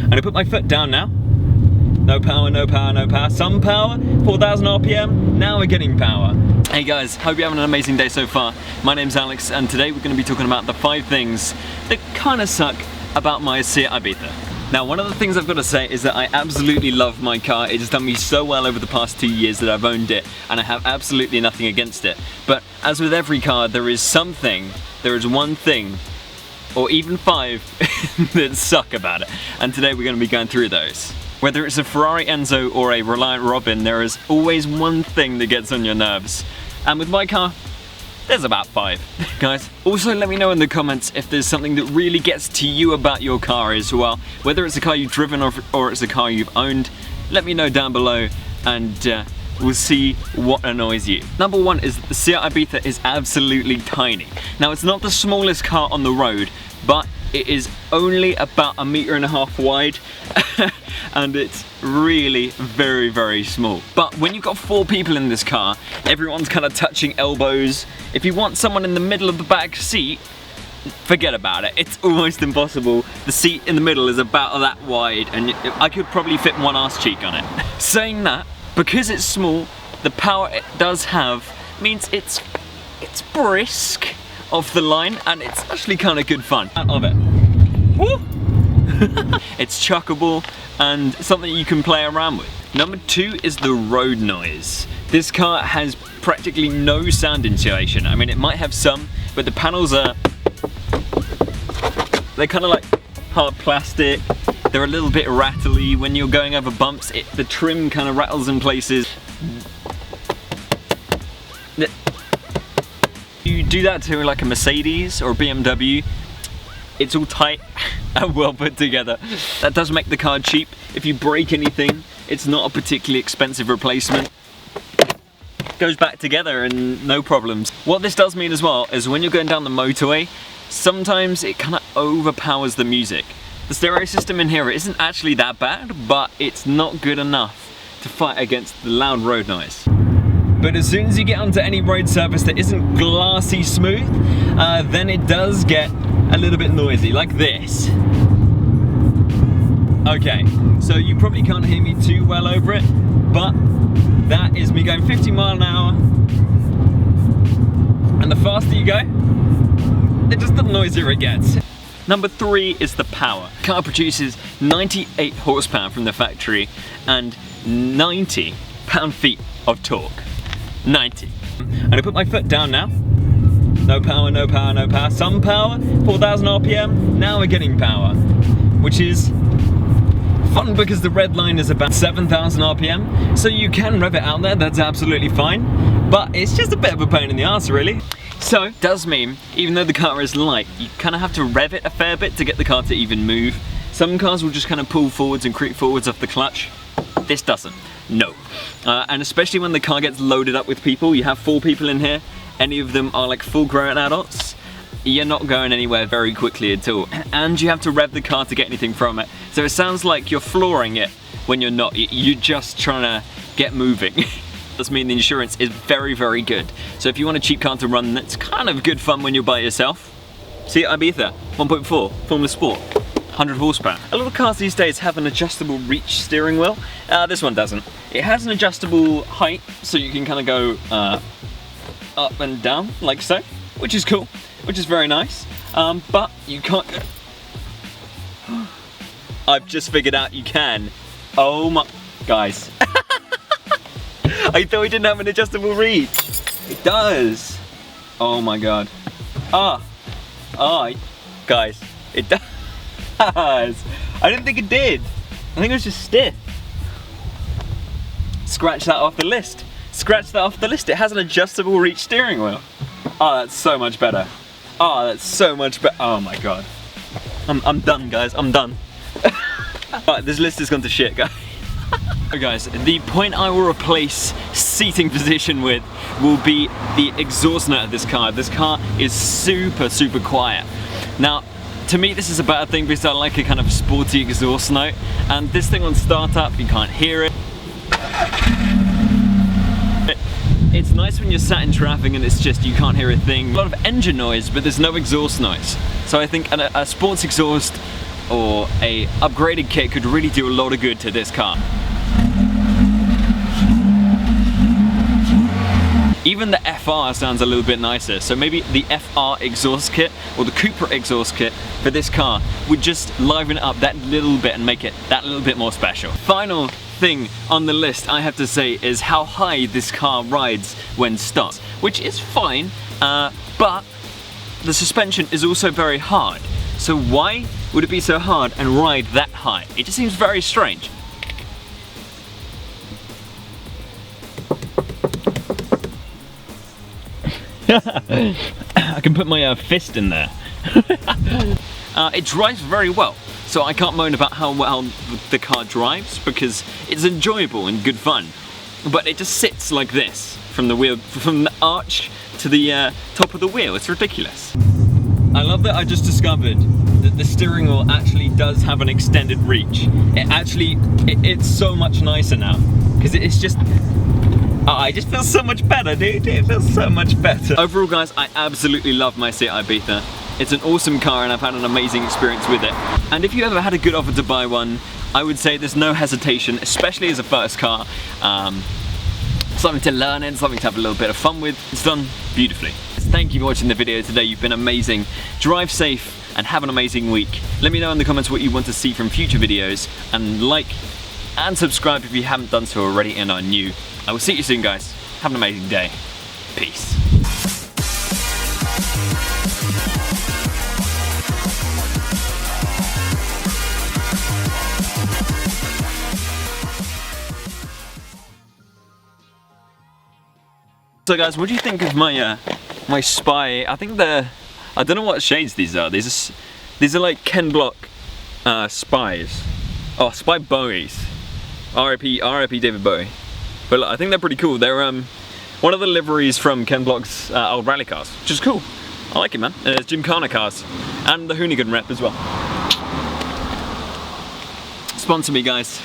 And I put my foot down now. No power, no power, no power. Some power, 4,000 RPM, now we're getting power. Hey guys, hope you're having an amazing day so far. My name's Alex, and today we're going to be talking about the 5 things that kind of suck about my Seat Ibiza. Now, one of the things I've got to say is that I absolutely love my car. It has done me so well over the past 2 years that I've owned it, and I have absolutely nothing against it. But as with every car, there is one thing, or even 5, that suck about it. And today we're going to be going through those. Whether it's a Ferrari Enzo or a Reliant Robin, there is always one thing that gets on your nerves. And with my car, there's about 5. Guys, also let me know in the comments if there's something that really gets to you about your car as well. Whether it's a car you've driven or it's a car you've owned, let me know down below, and we'll see what annoys you. Number 1 is that the Seat Ibiza is absolutely tiny. Now, it's not the smallest car on the road, but it is only about 1.5 meters wide and it's really very, very small. But when you've got 4 people in this car, everyone's kind of touching elbows. If you want someone in the middle of the back seat, forget about it. It's almost impossible. The seat in the middle is about that wide, and I could probably fit one arse cheek on it. Saying that, because it's small, the power it does have means it's brisk off the line, and it's actually kind of good fun. Out of it. Woo! It's chuckable and something you can play around with. Number 2 is the road noise. This car has practically no sound insulation. I mean, it might have some, but the panels they're kind of like hard plastic. They're a little bit rattly. When you're going over bumps, the trim kind of rattles in places. You do that to like a Mercedes or a BMW, it's all tight and well put together. That does make the car cheap. If you break anything, it's not a particularly expensive replacement. Goes back together and no problems. What this does mean as well is when you're going down the motorway, sometimes it kind of overpowers the music. The stereo system in here isn't actually that bad, but it's not good enough to fight against the loud road noise. But as soon as you get onto any road surface that isn't glassy smooth, then it does get a little bit noisy, like this. Okay, so you probably can't hear me too well over it, but that is me going 50 miles an hour. And the faster you go, just the noisier it gets. Number 3 is the power. The car produces 98 horsepower from the factory and 90 pound-feet of torque. 90. And I put my foot down now. No power, no power, no power. Some power, 4,000 RPM, now we're getting power. Which is fun because the red line is about 7,000 RPM, so you can rev it out there, that's absolutely fine. But it's just a bit of a pain in the arse, really. So, it does mean, even though the car is light, you kind of have to rev it a fair bit to get the car to even move. Some cars will just kind of pull forwards and creep forwards off the clutch. This doesn't. No. And especially when the car gets loaded up with people, you have 4 people in here, any of them are like full grown adults, you're not going anywhere very quickly at all. And you have to rev the car to get anything from it. So it sounds like you're flooring it when you're not. You're just trying to get moving. Does mean the insurance is very, very good. So if you want a cheap car to run that's kind of good fun when you're by yourself, Seat Ibiza, 1.4, Formula Sport. 100 horsepower. A lot of cars these days have an adjustable reach steering wheel. This one doesn't. It has an adjustable height, so you can kind of go up and down, like so, which is cool, which is very nice. But you can't go. I've just figured out you can. Oh my, guys. I thought it didn't have an adjustable reach. It does. Oh my god. Guys, it does. I didn't think it did. I think it was just stiff. Scratch that off the list. Scratch that off the list. It has an adjustable reach steering wheel. Oh, that's so much better. Oh, that's so much better. Oh my god. I'm done, guys. I'm done. Right, this list has gone to shit, guys. So guys, the point I will replace seating position with will be the exhaust note of this car. This car is super, super quiet. Now, to me this is a better thing because I like a kind of sporty exhaust note, and this thing on startup, you can't hear it. It's nice when you're sat in traffic and it's just, you can't hear a thing. A lot of engine noise, but there's no exhaust noise. So I think a sports exhaust or a upgraded kit could really do a lot of good to this car. Even the FR sounds a little bit nicer, so maybe the FR exhaust kit or the Cooper exhaust kit for this car would just liven it up that little bit and make it that little bit more special. Final thing on the list I have to say is how high this car rides when stopped, which is fine, but the suspension is also very hard. So why would it be so hard and ride that high? It just seems very strange. I can put my fist in there. It drives very well, so I can't moan about how well the car drives because it's enjoyable and good fun. But it just sits like this from the wheel, from the arch to the top of the wheel. It's ridiculous. I love that I just discovered that the steering wheel actually does have an extended reach. It's so much nicer now because it's just. Oh, it just feels so much better, dude. It feels so much better. Overall, guys, I absolutely love my Seat Ibiza. It's an awesome car and I've had an amazing experience with it. And if you ever had a good offer to buy one, I would say there's no hesitation, especially as a first car. Something to learn in, something to have a little bit of fun with. It's done beautifully. Thank you for watching the video today. You've been amazing. Drive safe and have an amazing week. Let me know in the comments what you want to see from future videos, and like and subscribe if you haven't done so already and are new. I will see you soon, guys. Have an amazing day. Peace. So guys, what do you think of my my Spy? I think I don't know what shades these are. These are like Ken Block Spies. Oh, Spy Bowies. R.I.P. David Bowie. But look, I think they're pretty cool. They're one of the liveries from Ken Block's old rally cars, which is cool. I like it, man. And it's Gymkhana cars. And the Hoonigan rep as well. Sponsor me, guys.